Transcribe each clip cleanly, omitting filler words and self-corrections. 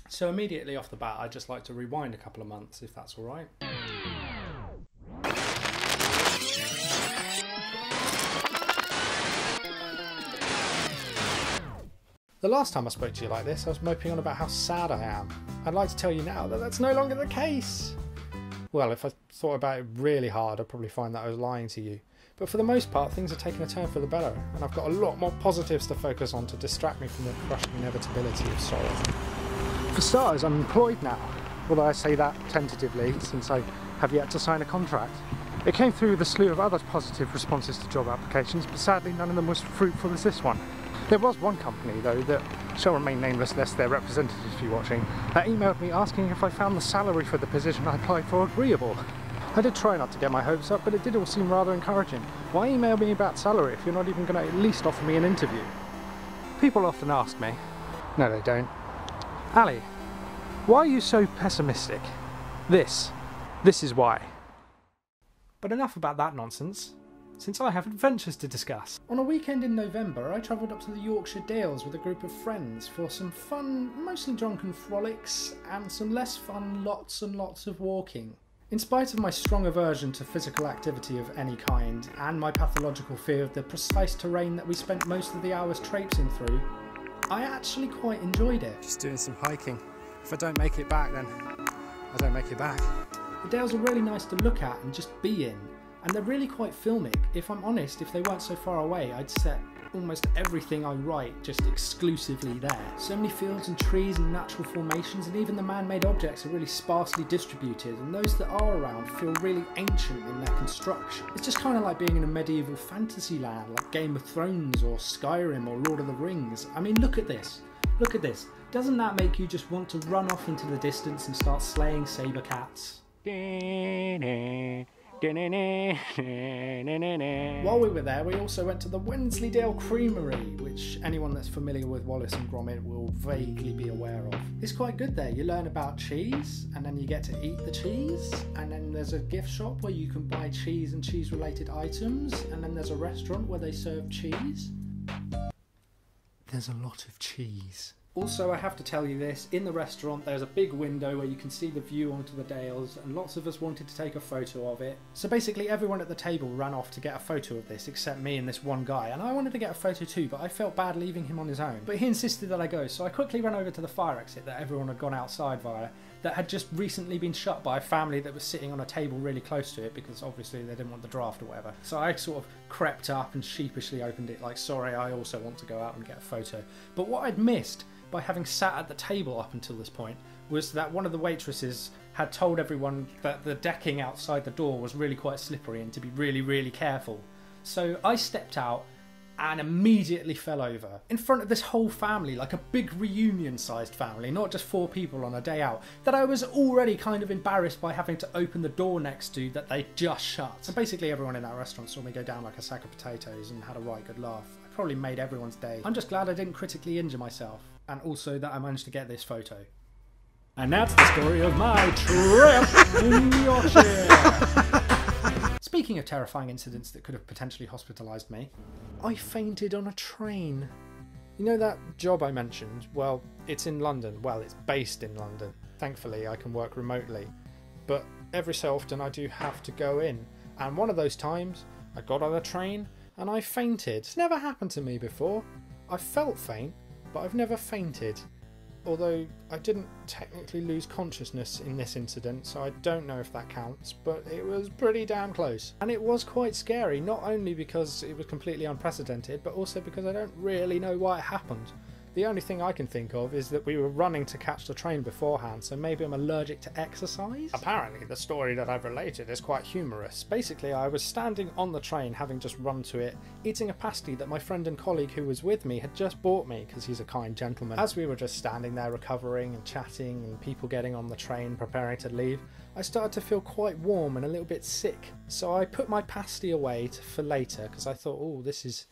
So immediately off the bat, I'd just like to rewind a couple of months, if that's all right. The last time I spoke to you like this, I was moping on about how sad I am. I'd like to tell you now that that's no longer the case. Well, if I thought about it really hard, I'd probably find that I was lying to you. But for the most part, things are taking a turn for the better, and I've got a lot more positives to focus on to distract me from the crushing inevitability of sorrow. For starters, I'm employed now, although I say that tentatively since I have yet to sign a contract. It came through with a slew of other positive responses to job applications, but sadly none of them was fruitful as this one. There was one company though that shall remain nameless lest their representatives be watching, that emailed me asking if I found the salary for the position I applied for agreeable. I did try not to get my hopes up, but it did all seem rather encouraging. Why email me about salary if you're not even going to at least offer me an interview? People often ask me. No, they don't. Ali, why are you so pessimistic? This is why. But enough about that nonsense, since I have adventures to discuss. On a weekend in November, I travelled up to the Yorkshire Dales with a group of friends for some fun, mostly drunken frolics, and some less fun lots and lots of walking. In spite of my strong aversion to physical activity of any kind, and my pathological fear of the precise terrain that we spent most of the hours traipsing through, I actually quite enjoyed it. Just doing some hiking. If I don't make it back, then I don't make it back. The Dales are really nice to look at and just be in, and they're really quite filmic. If I'm honest, if they weren't so far away, I'd set almost everything I write just exclusively there. So many fields and trees and natural formations, and even the man-made objects are really sparsely distributed, and those that are around feel really ancient in their construction. It's just kind of like being in a medieval fantasy land like Game of Thrones or Skyrim or Lord of the Rings. I mean, look at this. Look at this. Doesn't that make you just want to run off into the distance and start slaying saber cats? While we were there, we also went to the Wensleydale Creamery, which anyone that's familiar with Wallace and Gromit will vaguely be aware of. It's quite good there. You learn about cheese, and then you get to eat the cheese, and then there's a gift shop where you can buy cheese and cheese-related items, and then there's a restaurant where they serve cheese. There's a lot of cheese. Also, I have to tell you this, in the restaurant there's a big window where you can see the view onto the Dales, and lots of us wanted to take a photo of it. So basically everyone at the table ran off to get a photo of this except me and this one guy, and I wanted to get a photo too, but I felt bad leaving him on his own. But he insisted that I go, so I quickly ran over to the fire exit that everyone had gone outside via, that had just recently been shut by a family that was sitting on a table really close to it because obviously they didn't want the draft or whatever. So I sort of crept up and sheepishly opened it like, sorry, I also want to go out and get a photo. But what I'd missed by having sat at the table up until this point was that one of the waitresses had told everyone that the decking outside the door was really quite slippery and to be really, really careful. So I stepped out and immediately fell over in front of this whole family, like a big reunion-sized family, not just 4 people on a day out, that I was already kind of embarrassed by having to open the door next to that they just shut. So basically everyone in that restaurant saw me go down like a sack of potatoes and had a right good laugh. I probably made everyone's day. I'm just glad I didn't critically injure myself, and also that I managed to get this photo. And that's the story of my trip in Yorkshire. Speaking of terrifying incidents that could have potentially hospitalised me, I fainted on a train. You know that job I mentioned? Well, it's in London. Well, it's based in London. Thankfully, I can work remotely. But every so often I do have to go in. And one of those times, I got on a train and I fainted. It's never happened to me before. I felt faint, but I've never fainted. Although I didn't technically lose consciousness in this incident, so I don't know if that counts, but it was pretty damn close. And it was quite scary, not only because it was completely unprecedented, but also because I don't really know why it happened. The only thing I can think of is that we were running to catch the train beforehand, so maybe I'm allergic to exercise? Apparently the story that I've related is quite humorous. Basically, I was standing on the train, having just run to it, eating a pasty that my friend and colleague who was with me had just bought me, because he's a kind gentleman. As we were just standing there recovering and chatting and people getting on the train preparing to leave, I started to feel quite warm and a little bit sick. So I put my pasty away for later, because I thought, oh, this is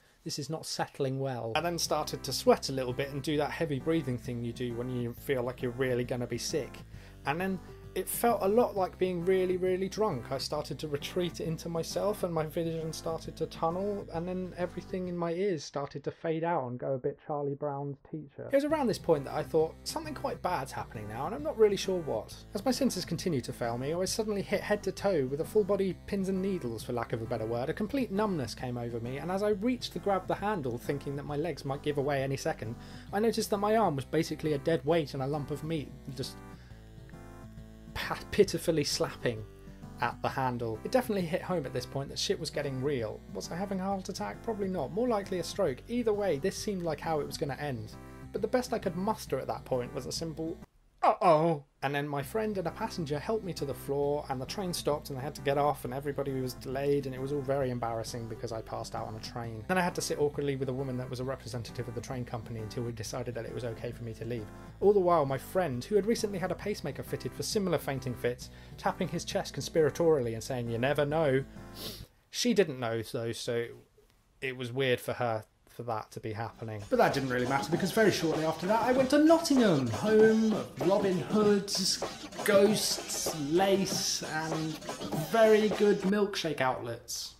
not settling well. I then started to sweat a little bit and do that heavy breathing thing you do when you feel like you're really going to be sick. And then it felt a lot like being really, really drunk. I started to retreat into myself and my vision started to tunnel, and then everything in my ears started to fade out and go a bit Charlie Brown's Teacher. It was around this point that I thought, something quite bad's happening now, and I'm not really sure what. As my senses continued to fail me, I was suddenly hit head to toe with a full body pins and needles, for lack of a better word. A complete numbness came over me, and as I reached to grab the handle, thinking that my legs might give away any second, I noticed that my arm was basically a dead weight and a lump of meat, just pitifully slapping at the handle. It definitely hit home at this point that shit was getting real. Was I having a heart attack? Probably not. More likely a stroke. Either way, this seemed like how it was going to end. But the best I could muster at that point was a simple uh-oh. And then my friend and a passenger helped me to the floor, and the train stopped and I had to get off, and everybody was delayed, and it was all very embarrassing because I passed out on a train. Then I had to sit awkwardly with a woman that was a representative of the train company until we decided that it was okay for me to leave. All the while, my friend, who had recently had a pacemaker fitted for similar fainting fits, tapping his chest conspiratorially and saying, "You never know." She didn't know though, so it was weird for her for that to be happening. But that didn't really matter, because very shortly after that I went to Nottingham, home of Robin Hoods, ghosts, lace, and very good milkshake outlets.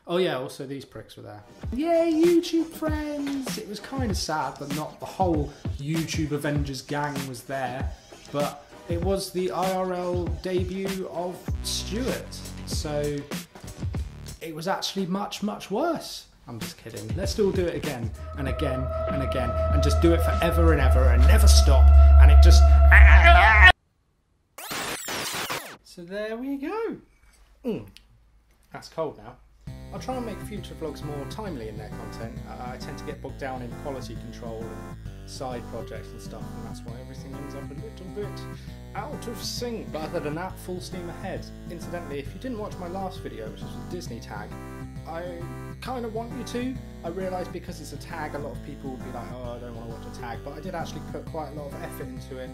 Oh yeah, also these pricks were there. Yay, YouTube friends! It was kind of sad that not the whole YouTube Avengers gang was there, but it was the IRL debut of Stuart, so it was actually much, much worse. I'm just kidding. Let's all do it again and again and again, and just do it forever and ever and never stop, and it just... So there we go. That's cold now. I'll try and make future vlogs more timely in their content. I tend to get bogged down in quality control and side projects and stuff, and that's why everything ends up a little bit out of sync. But other than that, full steam ahead. Incidentally, if you didn't watch my last video, which was a Disney tag, I kind of want you to. I realise because it's a tag, a lot of people would be like, oh, I don't want to watch a tag, but I did actually put quite a lot of effort into it,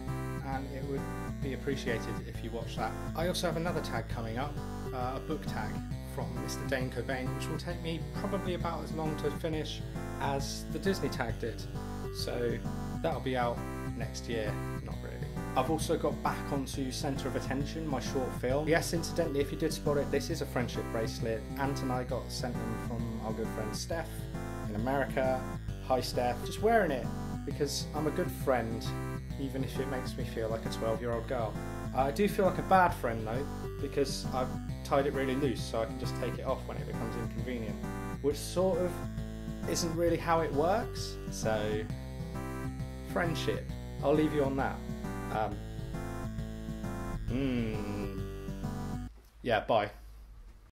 and it would be appreciated if you watch that. I also have another tag coming up, a book tag from Mr. Dane Cobain, which will take me probably about as long to finish as the Disney tag did. So that'll be out next year. Not really. I've also got back onto Centre of Attention, my short film. Yes, incidentally, if you did spot it, this is a friendship bracelet. Ant and I got sent them from our good friend Steph in America. Hi Steph. Just wearing it because I'm a good friend, even if it makes me feel like a 12-year-old girl. I do feel like a bad friend though, because I've tied it really loose so I can just take it off when it becomes inconvenient, which sort of isn't really how it works. So, friendship. I'll leave you on that. Yeah, bye.